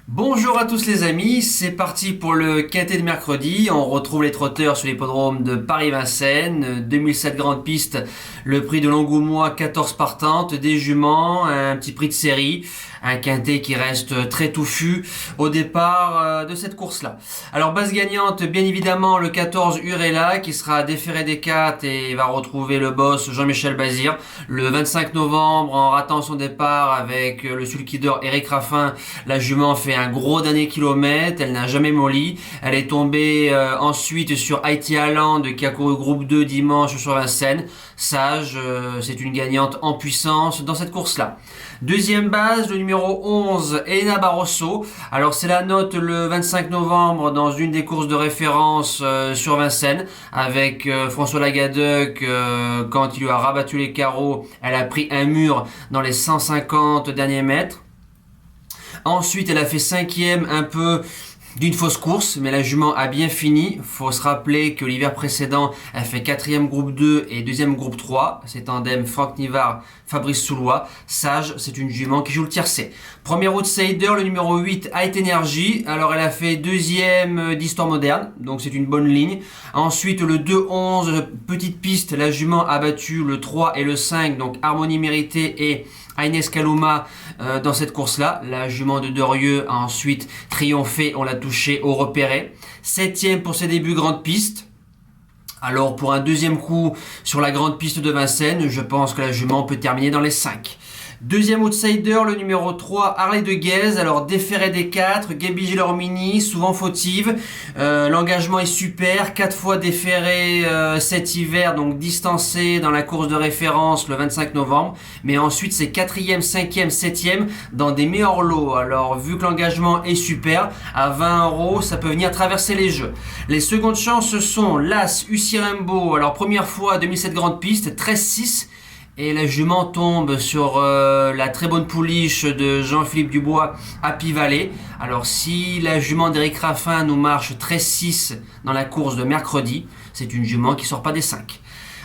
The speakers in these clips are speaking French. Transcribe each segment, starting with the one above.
Bonjour à tous les amis, c'est parti pour le quintet de mercredi. On retrouve les trotteurs sur l'hippodrome de Paris-Vincennes, 2007 grande piste, le prix de l'Angoumois, 14 partantes, des juments, un petit prix de série, un quintet qui reste très touffu au départ de cette course-là. Alors base gagnante, bien évidemment le 14 Urella qui sera déféré des 4 et va retrouver le boss Jean-Michel Bazir le 25 novembre en ratant son départ avec le sulky d'or Eric Raffin. La jument fait un gros dernier kilomètre, elle n'a jamais molli. Elle est tombée ensuite sur Haïti Haaland qui a couru groupe 2 dimanche sur Vincennes. Sage, c'est une gagnante en puissance dans cette course-là. Deuxième base, le numéro 11, Elena Barroso. Alors c'est la note le 25 novembre dans une des courses de référence sur Vincennes avec François Lagadec quand il lui a rabattu les carreaux. Elle a pris un mur dans les 150 derniers mètres. Ensuite, elle a fait cinquième un peu d'une fausse course, mais la jument a bien fini. Faut se rappeler que l'hiver précédent, elle fait quatrième groupe 2 et deuxième groupe 3. C'est tandem Franck Nivard, Fabrice Soulois. Sage, c'est une jument qui joue le tiercé. Premier outsider, le numéro 8, High Energy. Alors elle a fait deuxième d'Histoire Moderne, donc c'est une bonne ligne. Ensuite, le 2-11, petite piste, la jument a battu le 3 et le 5, donc Harmonie Méritée et Agnès Kaluma dans cette course-là. La jument de Dorieux a ensuite triomphé, on l'a touché au repéré. Septième pour ses débuts grande piste. Alors pour un deuxième coup sur la grande piste de Vincennes, je pense que la jument peut terminer dans les 5. Deuxième outsider, le numéro 3, Harley de Guèze. Alors déféré des 4, Gaby Gilormini, souvent fautive. L'engagement est super, 4 fois déféré cet hiver, donc distancé dans la course de référence le 25 novembre. Mais ensuite c'est 4e, 5e, 7e dans des meilleurs lots. Alors vu que l'engagement est super, à 20 euros, ça peut venir traverser les jeux. Les secondes chances sont l'As, Ussirembo. Alors première fois, 2007 grande piste, 13-6. Et la jument tombe sur la très bonne pouliche de Jean-Philippe Dubois à Pivalet. Alors si la jument d'Éric Raffin nous marche 13-6 dans la course de mercredi, c'est une jument qui sort pas des 5.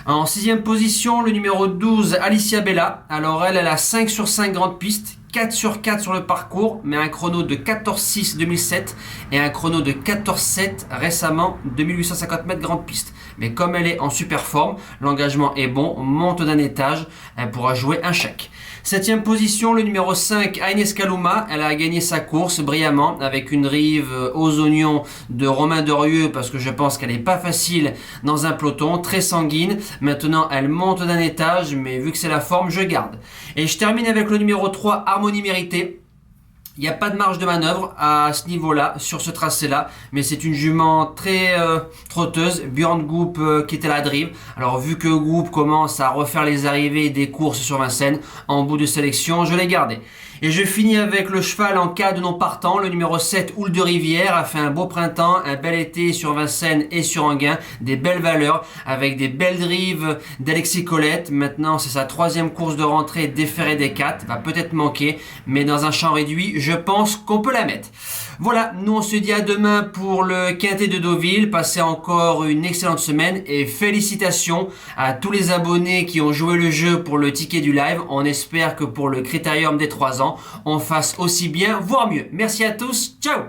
En 6e position, le numéro 12, Alicia Bella. Alors elle a 5 sur 5 grandes pistes, 4 sur 4 sur le parcours, mais un chrono de 14-6 2007 et un chrono de 14-7 récemment 2850 mètres grande piste. Mais comme elle est en super forme, l'engagement est bon, monte d'un étage, elle pourra jouer un chèque. 7e position, le numéro 5, Agnès Kaluma. Elle a gagné sa course brillamment avec une drive aux oignons de Romain Dorieux parce que je pense qu'elle n'est pas facile dans un peloton, très sanguine. Maintenant, elle monte d'un étage, mais vu que c'est la forme, je garde. Et je termine avec le numéro 3, Harmonie Méritée. Il n'y a pas de marge de manœuvre à ce niveau-là, sur ce tracé-là, mais c'est une jument très trotteuse. Björn Goop qui était à la drive. Alors vu que Goop commence à refaire les arrivées des courses sur Vincennes, en bout de sélection, je l'ai gardé. Et je finis avec le cheval en cas de non partant, le numéro 7, Houle de Rivière, a fait un beau printemps, un bel été sur Vincennes et sur Enghien, des belles valeurs, avec des belles drives d'Alexis Colette. Maintenant, c'est sa 3e course de rentrée déférée des 4, va peut-être manquer, mais dans un champ réduit, je pense qu'on peut la mettre. Voilà, nous on se dit à demain pour le quintet de Deauville. Passez encore une excellente semaine et félicitations à tous les abonnés qui ont joué le jeu pour le ticket du live. On espère que pour le critérium des 3 ans, on fasse aussi bien, voire mieux. Merci à tous, ciao!